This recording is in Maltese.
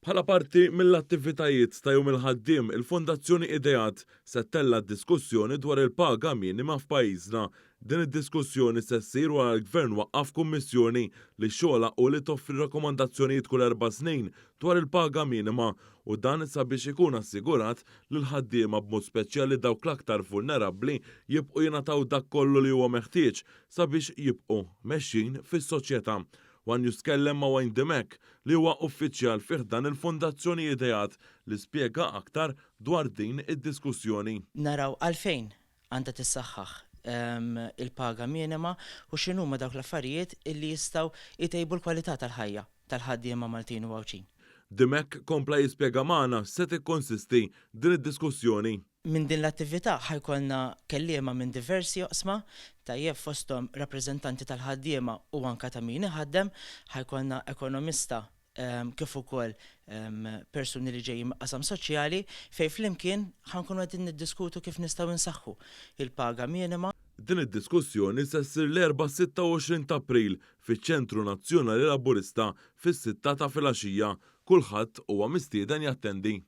Bħala parti mill-attivitajiet ta' jum il-ħaddiem, il-Fondazzjoni Ideat se tella diskussjoni dwar il-paga minima f'pajjiżna. Din id-diskussjoni se ssir wara l-Gvern waqqaf kummissjoni li xogħla u li toffri rakkomandazzjonijiet kull 4 snin dwar il-paga minima u dan sabiex ikun assigurat li l-ħaddiema b'mod speċjali dawk l-aktar vulnerabbli jibqgħu jingħataw dak kollu li huwa meħtieġ sabiex jibqgħu mexxin fis-soċjetà. Wan jiskellem ma' Wayne Demek li huwa uffiċjal fih dan il-Fondazzjoni Ideat li spjega aktar dwar din id-diskussjoni. Naraw għalfejn għandha tissaħħaħ il-paga minima u x'inhuma dawk l-affarijiet illi jistgħu jtejbu l-kwalità tal-ħajja tal-ħaddiema Maltin u Għawċin. Demek kompla jispjega magħna se tikkonsisti din id-diskussjoni. Min din l-attività ħajkolna kelliema minn diversi oqsma, tajjeb fosthom rappreżentanti tal-ħaddiema u anke ta' min iħaddem, ħajkolna ekonomista kif ukoll persuni li ġejjin qasam soċjali fejn flimkien ħankunu qegħdin niddiskutu kif nistgħu nsaħħu il-paga minima. Din id-diskussjoni se ssir l-4-26 ta' April fiċ-Ċentru Nazzjonali Laburista fis-6 ta' filgħaxija. Kulħadd huwa mistieden jattendi.